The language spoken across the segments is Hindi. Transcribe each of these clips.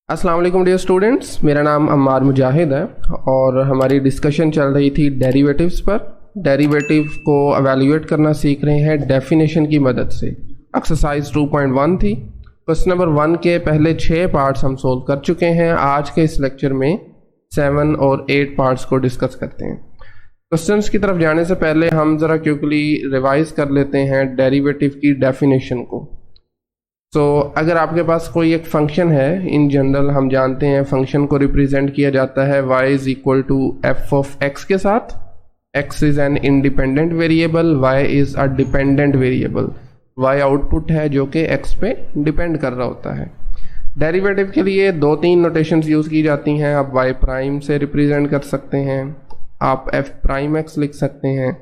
अस्सलाम वालेकुम डियर स्टूडेंट्स, मेरा नाम अम्मार मुजाहिद है और हमारी डिस्कशन चल रही थी डेरिवेटिव्स पर। डेरिवेटिव को एवेल्यूएट करना सीख रहे हैं डेफिनेशन की मदद से। एक्सरसाइज 2.1 थी। क्वेश्चन नंबर 1 के पहले 6 पार्ट्स हम सोल्व कर चुके हैं। आज के इस लेक्चर में 7 और 8 पार्ट्स को डिस्कस करते हैं। क्वेश्चंस की तरफ जाने से पहले हम ज़रा क्विकली रिवाइज कर लेते हैं डेरिवेटिव की डेफिनेशन को। अगर आपके पास कोई एक फंक्शन है, इन जनरल हम जानते हैं फंक्शन को रिप्रेजेंट किया जाता है y is equal to F of x के साथ। x is an independent variable, y is a dependent variable. y output है जो कि x पे डिपेंड कर रहा होता है। डेरिवेटिव के लिए 2-3 नोटेशंस यूज़ की जाती हैं। आप y प्राइम से रिप्रेजेंट कर सकते हैं, आप f प्राइम x लिख सकते हैं,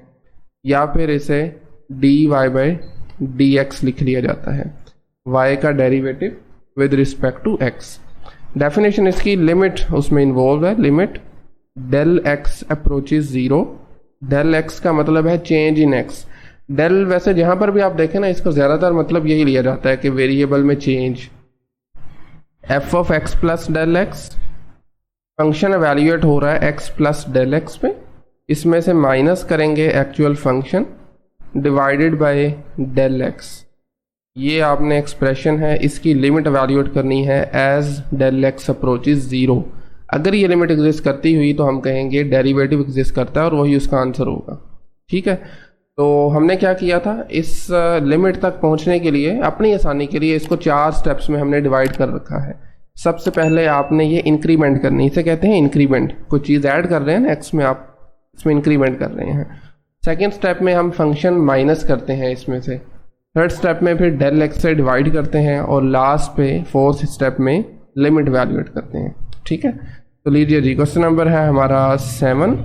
या फिर इसे dy बाई dx लिख लिया जाता है। y का derivative with respect to x। Definition इसकी लिमिट उसमें इन्वॉल्व है। Limit del x approaches 0। Del x का मतलब है चेंज इन x। डेल वैसे जहां पर भी आप देखें ना, इसको ज़्यादातर मतलब यही लिया जाता है कि वेरिएबल में change. f of x plus del x, function evaluate हो रहा है x प्लस डेल x पे। इसमें से माइनस करेंगे actual function divided by del x। ये आपने एक्सप्रेशन है, इसकी लिमिट एवेल्यूएट करनी है एज डेल एक्स अप्रोचेज 0। अगर ये लिमिट एग्जिस्ट करती हुई तो हम कहेंगे डेरिवेटिव एग्जिस्ट करता है और वही उसका आंसर होगा। ठीक है, तो हमने क्या किया था, इस लिमिट तक पहुंचने के लिए अपनी आसानी के लिए इसको 4 स्टेप्स में हमने डिवाइड कर रखा है। सबसे पहले आपने ये इंक्रीमेंट करनी, इसे कहते हैं इंक्रीमेंट। कोई चीज़ ऐड कर रहे हैं ना एक्स में, आप इसमें इंक्रीमेंट कर रहे हैं। सेकेंड स्टेप में हम फंक्शन माइनस करते हैं इसमें से। थर्ड स्टेप में फिर डेल एक्स से डिवाइड करते हैं और लास्ट पे 4th स्टेप में लिमिट वैल्यूएट करते हैं। ठीक है, तो लीजिए जी, क्वेश्चन नंबर है हमारा 7,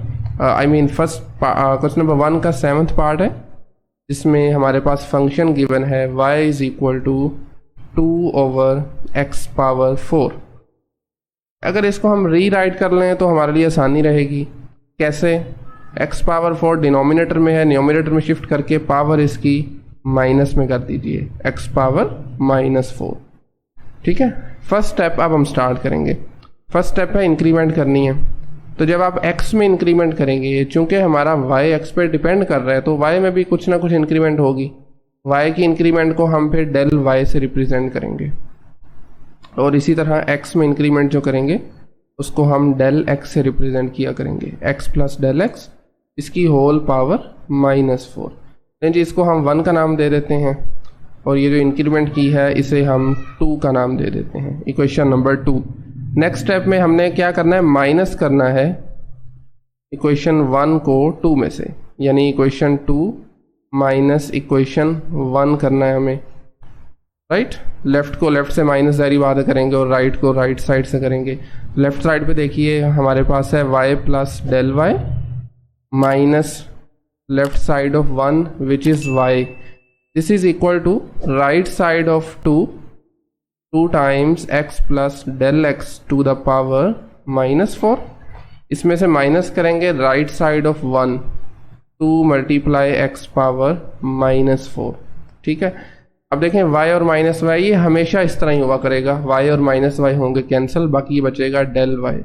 फर्स्ट क्वेश्चन नंबर 1 का 7th पार्ट है, जिसमें हमारे पास फंक्शन गिवन है y is equal to 2/x⁴। अगर इसको हम रीराइट कर लें तो हमारे लिए आसानी रहेगी। कैसे? x⁴ डिनोमिनेटर में है, न्यूमरेटर में शिफ्ट करके पावर इसकी माइनस में कर दीजिए, x⁻⁻4। ठीक है, फर्स्ट स्टेप अब हम स्टार्ट करेंगे। फर्स्ट स्टेप है इंक्रीमेंट करनी है। तो जब आप x में इंक्रीमेंट करेंगे, चूंकि हमारा y x पे डिपेंड कर रहा है, तो y में भी कुछ ना कुछ इंक्रीमेंट होगी। y की इंक्रीमेंट को हम फिर डेल y से रिप्रेजेंट करेंगे, और इसी तरह x में इंक्रीमेंट जो करेंगे उसको हम डेल x से रिप्रेजेंट किया करेंगे, x प्लस डेल x, इसकी होल पावर -4। जी, इसको हम 1 का नाम दे देते हैं, और ये जो इंक्रीमेंट की है इसे हम 2 का नाम दे देते हैं। Equation number 2। नेक्स्ट स्टेप में हमने क्या करना है, माइनस करना है इक्वेशन 1 को 2 में से, यानी इक्वेशन 2 माइनस इक्वेशन 1 करना है हमें। राइट, लेफ्ट को लेफ्ट से माइनस दायरी बात करेंगे और राइट को राइट साइड से करेंगे। लेफ्ट साइड पे देखिए हमारे पास है y plus del y minus left side of 1 which is y. This is equal to right side of 2 times x plus del x to the power -4। इसमें से माइनस करेंगे right side of 1, 2 multiply x power -4। ठीक है, अब देखें y और माइनस y ये हमेशा इस तरह ही हुआ करेगा, y और माइनस y होंगे कैंसिल, बाकी ये बचेगा डेल y।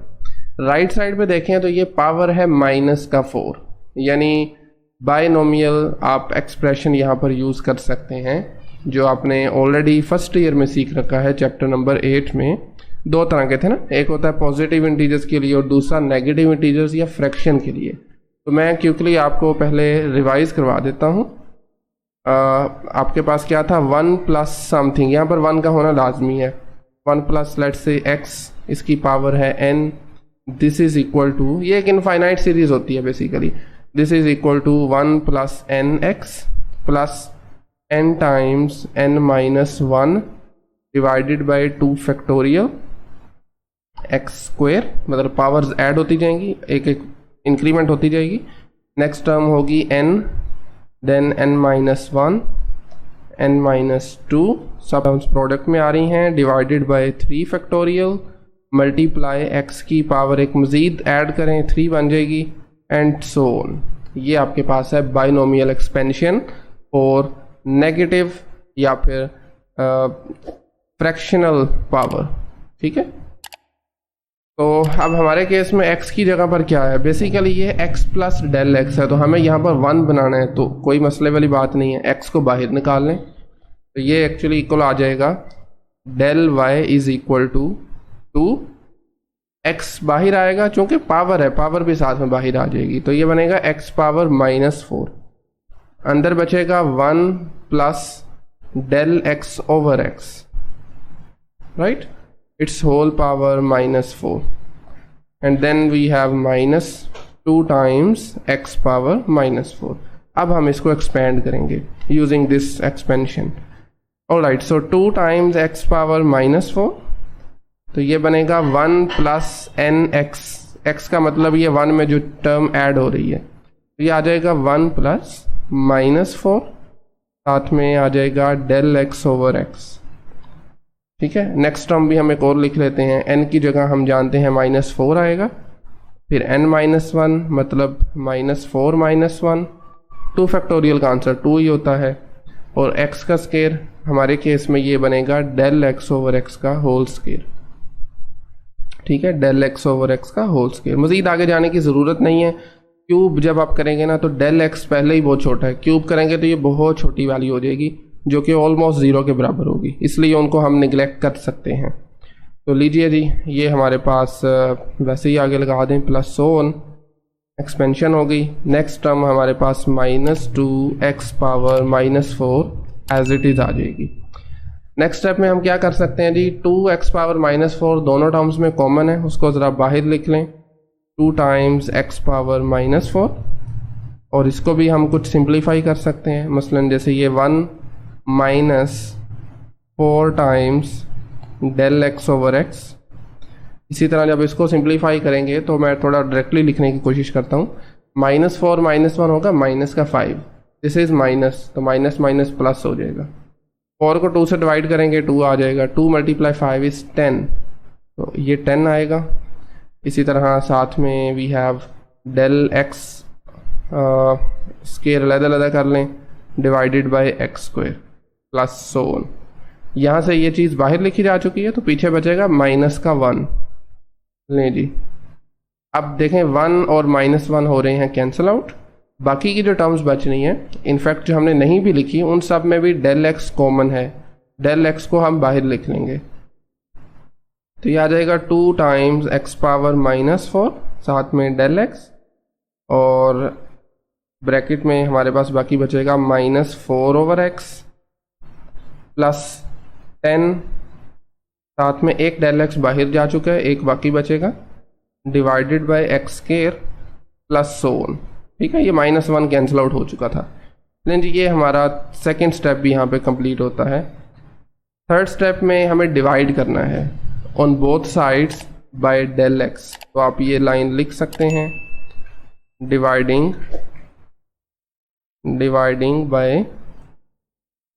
राइट साइड पे देखें तो ये पावर है -4, यानी बायनोमियल आप एक्सप्रेशन यहाँ पर यूज़ कर सकते हैं, जो आपने ऑलरेडी फर्स्ट ईयर में सीख रखा है। चैप्टर नंबर 8 में 2 तरह के थे ना, एक होता है पॉजिटिव इंटीजर्स के लिए और दूसरा नेगेटिव इंटीजर्स या फ्रैक्शन के लिए। तो मैं क्विकली आपको पहले रिवाइज करवा देता हूँ। आपके पास क्या था, 1 प्लस समथिंग, यहाँ पर 1 का होना लाजमी है। 1 प्लस लेट्स से x, इसकी पावर है n। This is equal to, ये एक इनफाइनाइट सीरीज होती है basically. This is equal to 1 plus nx plus n times n minus 1 divided by 2 factorial x square, मतलब पावर्स ऐड होती जाएंगी, एक एक इंक्रीमेंट होती जाएगी। नेक्स्ट टर्म होगी n, then n minus 1, n minus 2, सब टर्म्स प्रोडक्ट में आ रही हैं, divided by 3 factorial, multiply x की पावर एक मज़ीद ऐड करें, 3 बन जाएगी, एंड सो ऑन। ये आपके पास है बाइनोमियल एक्सपेंशन और नेगेटिव या फिर फ्रैक्शनल पावर। ठीक है, तो अब हमारे केस में x की जगह पर क्या है, बेसिकली ये x प्लस डेल एक्स है, तो हमें यहाँ पर 1 बनाना है, तो कोई मसले वाली बात नहीं है, x को बाहर निकाल लें, तो ये एक्चुअली इक्वल आ जाएगा del y is equal to 2, x बाहर आएगा, चूंकि पावर है, पावर भी साथ में बाहर आ जाएगी, तो ये बनेगा x पावर -4, अंदर बचेगा 1 plus del x over x, right, its whole power -4, and then we have -2 times x power -4. अब हम इसको expand करेंगे using this expansion. Alright, so 2 times x power -4, तो ये बनेगा 1 प्लस nx, x का मतलब ये 1 में जो टर्म ऐड हो रही है, तो ये आ जाएगा 1 प्लस -4, साथ में आ जाएगा डेल x ओवर x, ठीक है। नेक्स्ट टर्म भी हम एक और लिख लेते हैं, n की जगह हम जानते हैं -4 आएगा, फिर n-1 मतलब -4 -1, 2 फैक्टोरियल का आंसर 2 ही होता है, और x का स्केयर हमारे केस में ये बनेगा डेल x ओवर x का होल स्केयर, ठीक है, डेल x ओवर x का होल स्केयर। मज़ीद आगे जाने की ज़रूरत नहीं है, क्यूब जब आप करेंगे ना तो डेल x पहले ही बहुत छोटा है, क्यूब करेंगे तो ये बहुत छोटी वैल्यू हो जाएगी जो कि ऑलमोस्ट 0 के बराबर होगी, इसलिए उनको हम निगलेक्ट कर सकते हैं। तो लीजिए जी, ये हमारे पास वैसे ही आगे लगा दें, +1 एक्सपेंशन हो गई, नेक्स्ट टर्म हमारे पास -2x power -4 as it is आ जाएगी। नेक्स्ट स्टेप में हम क्या कर सकते हैं जी, 2x पावर -4 दोनों टर्म्स में कॉमन है, उसको ज़रा बाहर लिख लें, 2 टाइम्स x पावर -4, और इसको भी हम कुछ सिंप्लीफाई कर सकते हैं, मसलन जैसे ये 1 -4 times del x over x। इसी तरह जब इसको सिंप्लीफाई करेंगे तो मैं थोड़ा डायरेक्टली लिखने की कोशिश करता हूँ, -4 -1 होगा -5, दिस इज माइनस, तो माइनस माइनस प्लस हो जाएगा, 4 को 2 से डिवाइड करेंगे 2 आ जाएगा, 2 × 5 इज 10, तो ये 10 आएगा। इसी तरह साथ में we have del x square अलग-अलग कर लें, divided by x square plus so on. यहाँ से ये चीज़ बाहर लिखी जा चुकी है, तो पीछे बचेगा -1। लें जी, अब देखें 1 और -1 हो रहे हैं कैंसिल आउट, बाकी की जो टर्म्स बच रही हैं, इनफैक्ट जो हमने नहीं भी लिखी उन सब में भी डेल x कॉमन है, डेल x को हम बाहर लिख लेंगे, तो ये आ जाएगा 2 टाइम्स x पावर -4, साथ में डेल x, और ब्रैकेट में हमारे पास बाकी बचेगा -4 ओवर x प्लस 10, साथ में एक डेल x बाहर जा चुका है, एक बाकी बचेगा, divided by x square plus so on, ठीक है, ये -1 कैंसिल आउट हो चुका था। लेकिन जी ये हमारा सेकेंड स्टेप भी यहाँ पे कंप्लीट होता है। थर्ड स्टेप में हमें डिवाइड करना है on both sides by del x, तो आप ये लाइन लिख सकते हैं, dividing by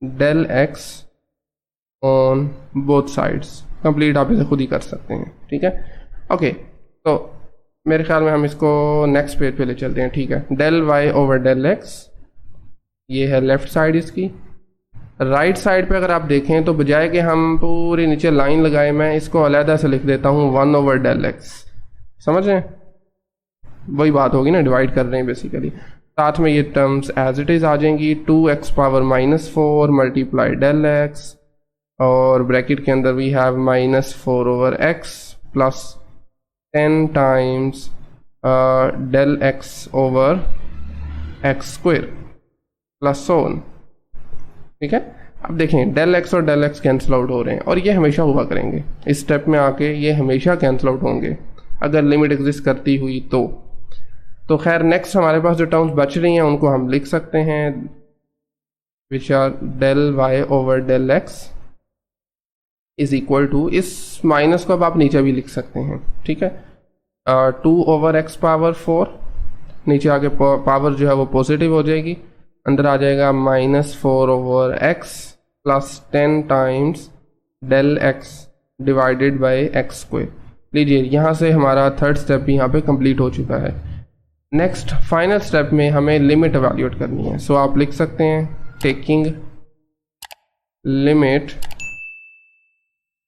del x on both sides, complete आप इसे खुद ही कर सकते हैं, ठीक है। ओके, तो मेरे ख्याल में हम इसको नेक्स्ट पेज पे ले चलते हैं, ठीक है। Del y over del x, ये है लेफ्ट साइड इसकी। राइट साइड पे अगर आप देखें तो बजाय कि हम पूरी नीचे लाइन लगाए, मैं इसको अलहदा से लिख देता हूँ 1 ओवर डेल x, समझ रहे हैं, वही बात होगी ना, डिवाइड कर रहे हैं बेसिकली। साथ में ये टर्म्स एज इट इज़ आ जाएंगी, 2x power -4 multiply del x, और ब्रैकेट के अंदर we have -4 over x plus 10 times del x over x square plus so on, ठीक है। अब देखें डेल x और डेल x कैंसिल आउट हो रहे हैं, और ये हमेशा हुआ करेंगे, इस स्टेप में आके ये हमेशा कैंसिल आउट होंगे अगर लिमिट एग्जिस्ट करती हुई तो खैर नेक्स्ट हमारे पास जो टर्म्स बच रही हैं उनको हम लिख सकते हैं, which are del y over del x is equal to, इस माइनस को अब आप नीचे भी लिख सकते हैं, ठीक है, 2 ओवर x पावर 4, नीचे आके पावर जो है वो पॉजिटिव हो जाएगी, अंदर आ जाएगा -4 over x plus 10 times del x divided by x square. लीजिए यहाँ से हमारा थर्ड स्टेप भी यहाँ पे कंप्लीट हो चुका है। नेक्स्ट फाइनल स्टेप में हमें लिमिट एवेल्यूएट करनी है, सो आप लिख सकते हैं taking limit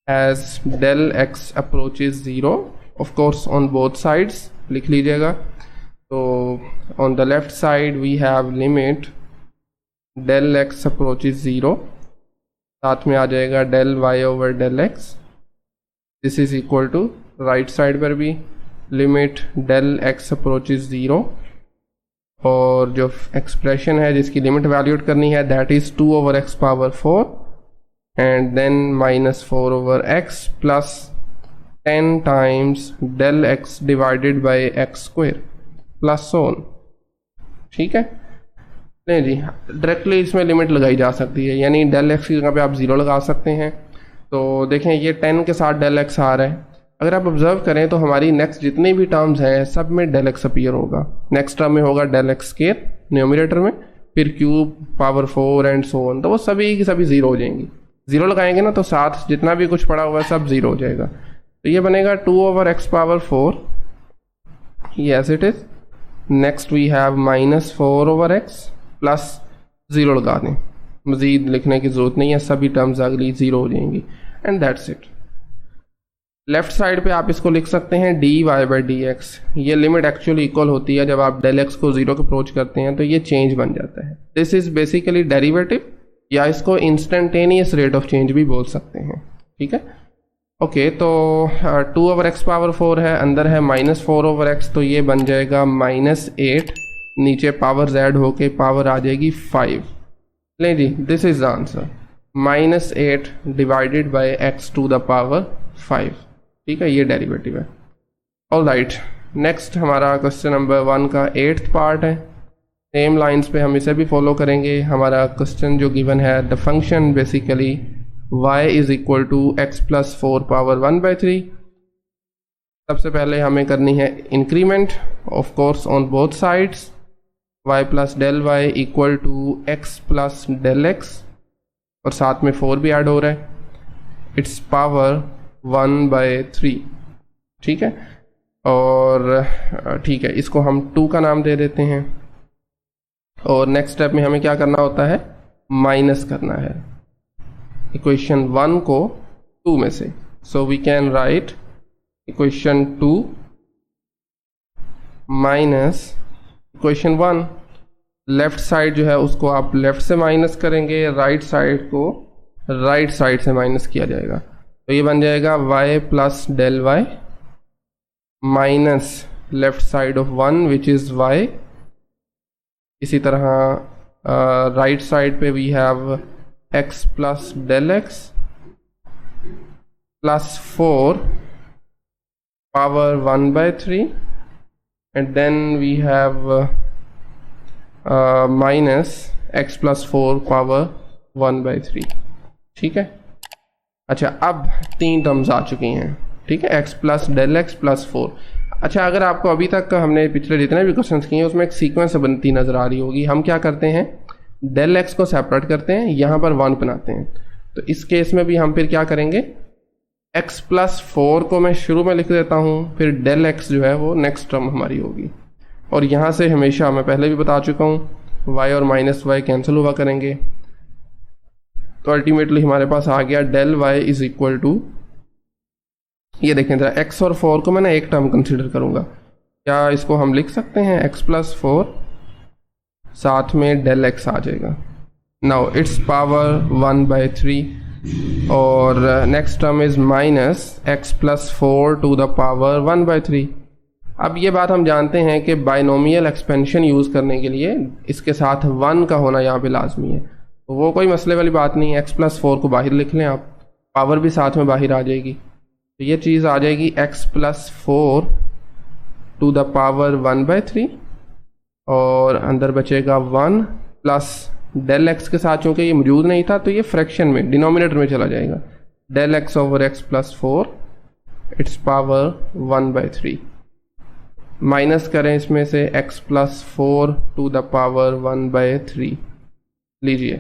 as del x approaches 0 of course on both sides लिख लीजिएगा। तो on the left side we have limit del x approaches 0, साथ में आ जाएगा del y over del x. This is equal to right side पर भी लिमिट डेल एक्स अप्रोचेज 0, और जो एक्सप्रेशन है जिसकी लिमिट वैल्यूट करनी है that is 2 over x power 4 and then minus 4 over x plus 10 times del x divided by x square plus so on. ठीक है, नहीं जी, डायरेक्टली इसमें लिमिट लगाई जा सकती है, यानी डेल एक्स की जगह पे आप 0 लगा सकते हैं। तो देखें ये 10 के साथ डेल एक्स आ रहा है। अगर आप ऑब्जर्व करें तो हमारी नेक्स्ट जितनी भी टर्म्स हैं सब में डेल एक्स अपीयर होगा। नेक्स्ट टर्म में होगा डेल एक्स स्क्वायर न्यूमरेटर में, फिर cube power 4 and so on, तो वो सभी की सभी 0 हो जाएंगी। 0 लगाएंगे ना तो साथ जितना भी कुछ पड़ा हुआ है सब 0 हो जाएगा। तो ये बनेगा 2 over x power 4, yes it is. Next we have minus 4 over x plus 0 लगा दें, मजीद लिखने की जरूरत नहीं है, सभी टर्म्स अगली 0 हो जाएंगी and that's it. Left side पे आप इसको लिख सकते हैं dy बाई डी एक्स। ये लिमिट एक्चुअली इक्वल होती है जब आप डेल एक्स को 0 के अप्रोच करते हैं तो ये चेंज बन जाता है। दिस इज बेसिकली डेरिवेटिव, या इसको इंस्टेंटेनियस रेट ऑफ चेंज भी बोल सकते हैं। ठीक है, ओके। तो 2 ओवर एक्स पावर 4 है, अंदर है माइनस 4 ओवर एक्स, तो ये बन जाएगा -8, नीचे पावर z होके पावर आ जाएगी 5। ले जी, this is the answer, -8 divided by X to the power 5। ठीक है, ये डेरिवेटिव है। ऑल राइट, नेक्स्ट हमारा क्वेश्चन नंबर 1 का 8th पार्ट है। सेम लाइंस पे हम इसे भी फॉलो करेंगे। हमारा क्वेश्चन जो गिवन है, the function basically y is equal to x plus 4 power 1/3। सबसे पहले हमें करनी है increment of course on both sides, y plus del y equal to x plus del x, और साथ में 4 भी ऐड हो रहा है, इट्स पावर 1/3। ठीक है, और ठीक है, इसको हम 2 का नाम दे देते हैं। और नेक्स्ट स्टेप में हमें क्या करना होता है, माइनस करना है इक्वेशन 1 को 2 में से। So we can write equation 2 minus equation 1। Left side जो है उसको आप लेफ्ट से माइनस करेंगे, राइट साइड को राइट साइड से माइनस किया जाएगा। तो ये बन जाएगा y plus del y minus left side of 1 which is y। इसी तरह राइट साइड पे we have x plus del x plus 4 power 1/3 and then we have minus x plus 4 power 1/3। ठीक है, अच्छा अब 3 टर्म्स आ चुकी हैं। ठीक है, x plus del x plus 4। अच्छा, अगर आपको अभी तक हमने पिछले जितने भी क्वेश्चंस किए हैं उसमें एक सीक्वेंस बनती नज़र आ रही होगी। हम क्या करते हैं, डेल एक्स को सेपरेट करते हैं, यहाँ पर 1 बनाते हैं। तो इस केस में भी हम फिर क्या करेंगे, x प्लस 4 को मैं शुरू में लिख देता हूँ, फिर डेल एक्स जो है वो नेक्स्ट टर्म हमारी होगी। और यहाँ से हमेशा मैं पहले भी बता चुका हूँ y और माइनस वाई कैंसिल हुआ करेंगे, तो अल्टीमेटली हमारे पास आ गया del y is equal to, ये देखें जरा, x और 4 को मैं ना एक टर्म कंसिडर करूँगा। क्या इसको हम लिख सकते हैं x प्लस 4 साथ में डेल x आ जाएगा। नाउ इट्स पावर 1/3 और next term is minus x plus 4 to the power 1/3। अब ये बात हम जानते हैं कि बाइनोमियल एक्सपेंशन यूज़ करने के लिए इसके साथ 1 का होना यहाँ पे लाजमी है, तो वो कोई मसले वाली बात नहीं है। x प्लस 4 को बाहर लिख लें आप, पावर भी साथ में बाहर आ जाएगी, तो ये चीज़ आ जाएगी x plus 4 to the power 1/3 और अंदर बचेगा 1 प्लस डेल x के साथ, चूँकि ये मौजूद नहीं था तो ये फ्रैक्शन में डिनोमिनेटर में चला जाएगा, del x over x plus 4 it's power 1/3। Minus करें इसमें से x plus 4 to the power 1/3 लीजिए।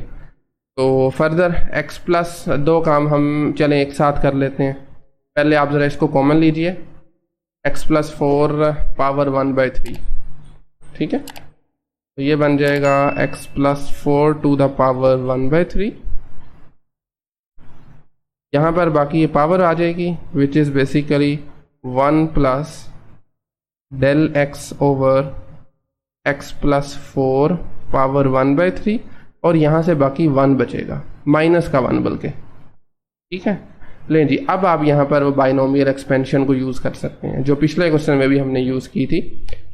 तो फर्दर x प्लस 2 काम हम चलें एक साथ कर लेते हैं। पहले आप ज़रा इसको कॉमन लीजिए, x प्लस 4 पावर 1/3। ठीक है, तो ये बन जाएगा x plus 4 to the power 1/3। यहाँ पर बाकी ये पावर आ जाएगी which is basically 1 plus del x over x plus 4 power 1/3, और यहाँ से बाकी 1 बचेगा, माइनस का 1 बल्कि। ठीक है, लें जी, अब आप यहाँ पर वो बाइनोमियल एक्सपेंशन को यूज़ कर सकते हैं जो पिछले क्वेश्चन में भी हमने यूज़ की थी,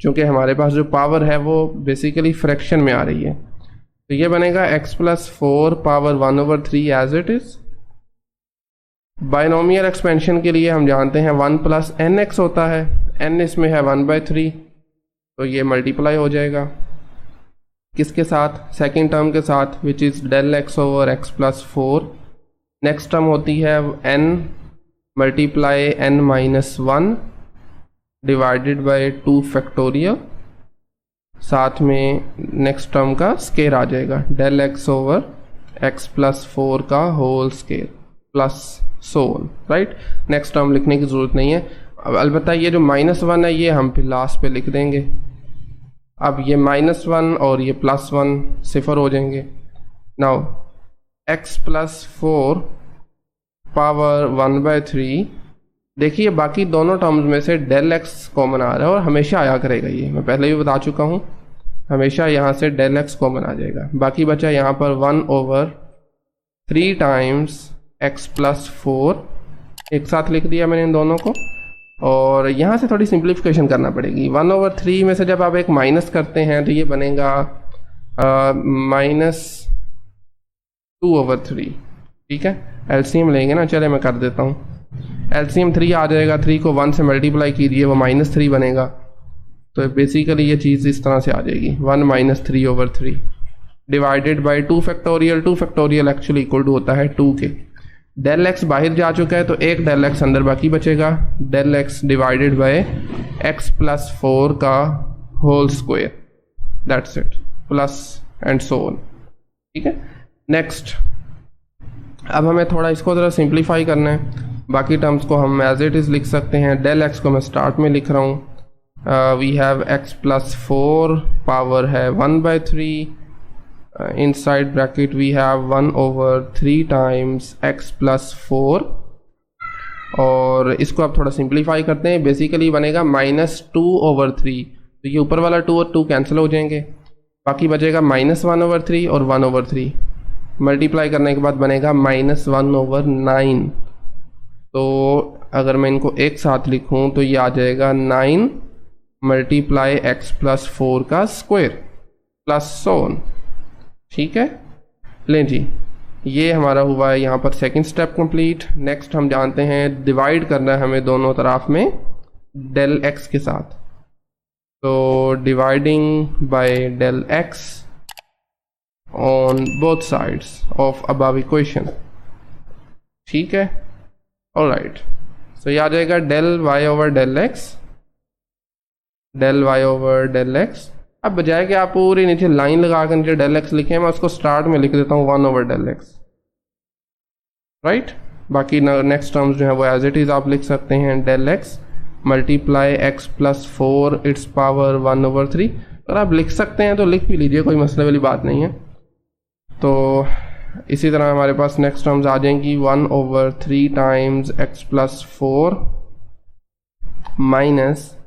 क्योंकि हमारे पास जो पावर है वो बेसिकली फ्रैक्शन में आ रही है। तो ये बनेगा x plus 4 power 1/3 as it is. Binomial expansion के लिए हम जानते हैं 1 प्लस एन एक्स होता है, n इसमें है 1/3, तो ये मल्टीप्लाई हो जाएगा किसके साथ, सेकेंड टर्म के साथ, which is del x over x plus 4। Next term होती है n multiply n minus 1 divided by 2 factorial, साथ में नेक्स्ट टर्म का स्केयर आ जाएगा, del x over x plus 4 का whole square plus so on. Right, next term लिखने की ज़रूरत नहीं है। अब अलबत्ता ये जो -1 है ये हम फिर लास्ट पे लिख देंगे। अब ये -1 और ये +1 सिफर हो जाएंगे। नाउ x प्लस 4 पावर 1/3, देखिए बाकी दोनों टर्म्स में से डेल एक्स कॉमन आ रहा है और हमेशा आया करेगा, ये मैं पहले भी बता चुका हूँ, हमेशा यहाँ से डेल एक्स कॉमन आ जाएगा। बाकी बचा यहाँ पर 1/3 टाइम्स x प्लस 4, एक साथ लिख दिया मैंने इन दोनों को, और यहाँ से थोड़ी सिंप्लीफिकेशन करना पड़ेगी। 1/3 में से जब आप एक माइनस करते हैं तो ये बनेगा -2/3। ठीक है, एलसीएम लेंगे ना, चले मैं कर देता हूँ। एलसीएम 3 आ जाएगा, 3 को 1 से मल्टीप्लाई कीजिए, वो -3 बनेगा। तो बेसिकली ये चीज़ इस तरह से आ जाएगी, 1 - 3/3 divided by 2 factorial. 2 factorial actually equal to होता है 2 के। डेल एक्स बाहर जा चुका है तो एक डेल एक्स अंदर बाकी बचेगा, del x divided by x plus 4 का whole square, that's it, plus and so on. ठीक है, नेक्स्ट अब हमें थोड़ा इसको ज़रा सिंप्लीफाई करना है। बाकी टर्म्स को हम एज इट इज़ लिख सकते हैं। डेल एक्स को मैं स्टार्ट में लिख रहा हूँ, we have x plus 4 power है 1/3, inside bracket we have 1/3 times x plus 4, और इसको आप थोड़ा सिंप्लीफाई करते हैं, बेसिकली बनेगा -2/3। तो ये ऊपर वाला 2 और 2 कैंसिल हो जाएंगे, बाकी बचेगा -1/3 और 1/3, मल्टीप्लाई करने के बाद बनेगा -1/9। तो अगर मैं इनको एक साथ लिखूं तो ये आ जाएगा 9 मल्टीप्लाई एक्स प्लस 4 का स्क्वायर प्लस सो ऑन। ठीक है, लें जी, ये हमारा हुआ है यहाँ पर सेकंड स्टेप कंप्लीट। नेक्स्ट हम जानते हैं डिवाइड करना है हमें दोनों तरफ में डेल एक्स के साथ, तो dividing by del x on both sides of above equation. ठीक है, ऑलराइट, सो ये आ जाएगा del y over del x, del y over del x. अब बजाय कि आप पूरी नीचे लाइन लगा कर नीचे डेल एक्स लिखें, मैं उसको स्टार्ट में लिख देता हूँ 1/डेल एक्स। राइट, बाकी नेक्स्ट टर्म्स जो है वो एज इट इज़ आप लिख सकते हैं, del x multiply x plus 4 it's power 1/3। अगर आप लिख सकते हैं तो लिख भी लीजिए, कोई मसले वाली बात नहीं है। तो इसी तरह हमारे पास नेक्स्ट टर्म्स आ जाएंगी 1/3 times x plus 4 minus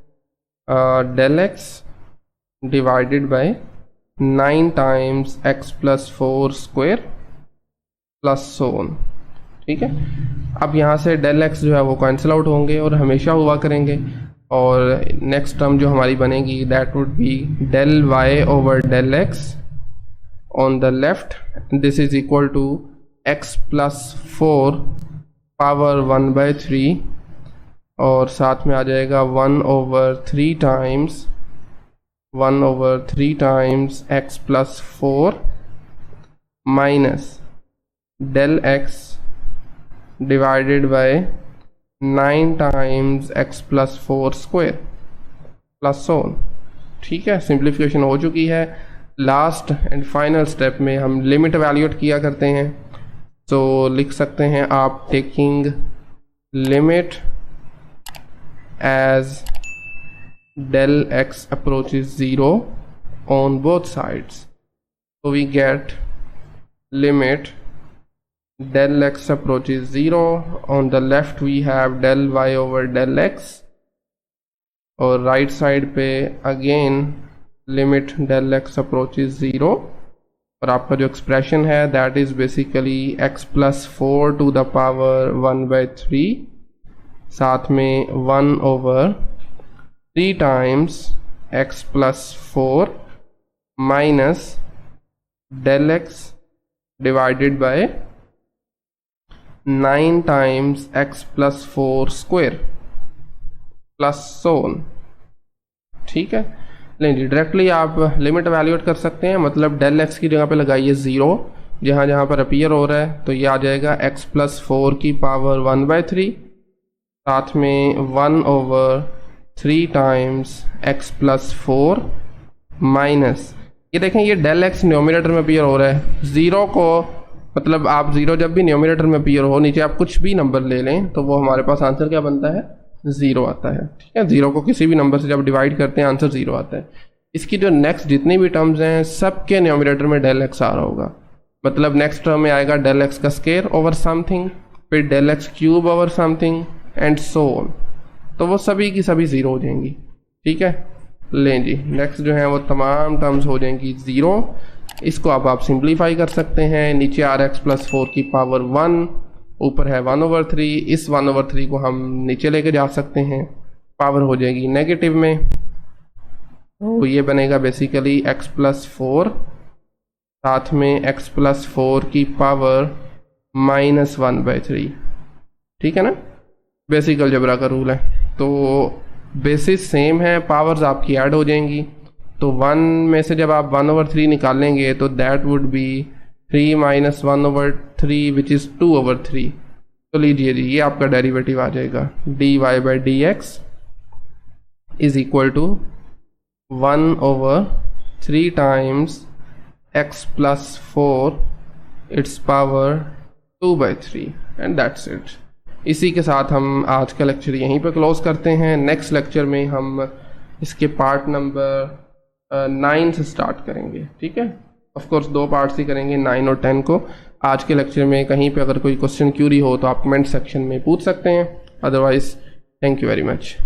del x divided by 9 times x plus 4 square plus so on. ठीक है, अब यहाँ से डेल x जो है वो कैंसिल आउट होंगे और हमेशा हुआ करेंगे, और नेक्स्ट टर्म जो हमारी बनेगी that would be del y over del x on the left, this is equal to x plus 4 power 1/3, और साथ में आ जाएगा 1/3 times 1/3 times x plus 4 minus del x divided by 9 times x plus 4 square plus so on. ठीक है, सिंप्लीफिकेशन हो चुकी है। लास्ट एंड फाइनल स्टेप में हम लिमिट वैल्यूएट किया करते हैं, तो लिख सकते हैं आप taking limit as del x approaches 0 on both sides, so we get limit del x approaches 0, on the left we have del y over del x और राइट साइड पे again limit del x approaches 0 और आपका जो एक्सप्रेशन है that is basically x plus 4 to the power 1/3 साथ में 1/3 times x plus 4 minus del x divided by 9 times x plus 4 square plus so on. ठीक है, नहीं जी, डायरेक्टली आप लिमिट एवेल्यूएट कर सकते हैं, मतलब डेल एक्स की जगह पे लगाइए 0 जहाँ जहाँ पर अपीयर हो रहा है, तो ये आ जाएगा x प्लस 4 की पावर 1/3 साथ में 1/3 टाइम्स x प्लस 4 माइनस, ये देखें ये डेल एक्स न्यूमरेटर में अपीयर हो रहा है, 0 को मतलब आप 0 जब भी न्यूमरेटर में अपीयर हो, नीचे आप कुछ भी नंबर ले लें तो वो हमारे पास आंसर क्या बनता है, 0 आता है। ठीक है, 0 को किसी भी नंबर से जब डिवाइड करते हैं आंसर 0 आता है। इसकी जो नेक्स्ट जितनी भी टर्म्स हैं सबके न्यूमरेटर में डेल एक्स आ रहा होगा, मतलब नेक्स्ट टर्म में आएगा डेल एक्स का स्क्वायर ओवर समथिंग, फिर del x cube over something and so on, तो वो सभी की सभी 0 हो जाएंगी। ठीक है, लें जी, नेक्स्ट जो है वो तमाम टर्म्स हो जाएंगी 0। इसको आप सिंप्लीफाई कर सकते हैं, नीचे आ रहा है x प्लस 4 की पावर 1, ऊपर है 1/3, इस 1/3 को हम नीचे लेके जा सकते हैं, पावर हो जाएगी नेगेटिव में, तो ये बनेगा बेसिकली x प्लस 4 साथ में x प्लस 4 की पावर माइनस 1/3। ठीक है ना, बेसिक अलजेब्रा का रूल है। तो बेसिस सेम है, पावर्स आपकी ऐड हो जाएंगी, तो 1 में से जब आप 1/3 निकालेंगे तो that would B 3 minus 1/3 which is 2/3। तो लीजिए जी, ये आपका डेरिवेटिव आ जाएगा dy/dx is equal to 1/3 times x plus 4 it's power 2/3 and that's it. इसी के साथ हम आज का लेक्चर यहीं पर क्लोज करते हैं। नेक्स्ट लेक्चर में हम इसके पार्ट नंबर 9 से स्टार्ट करेंगे। ठीक है, ऑफ कोर्स 2 पार्ट्स ही करेंगे, 9 और 10 को। आज के लेक्चर में कहीं पे अगर कोई क्वेश्चन क्यूरी हो तो आप कमेंट सेक्शन में पूछ सकते हैं, otherwise thank you very much.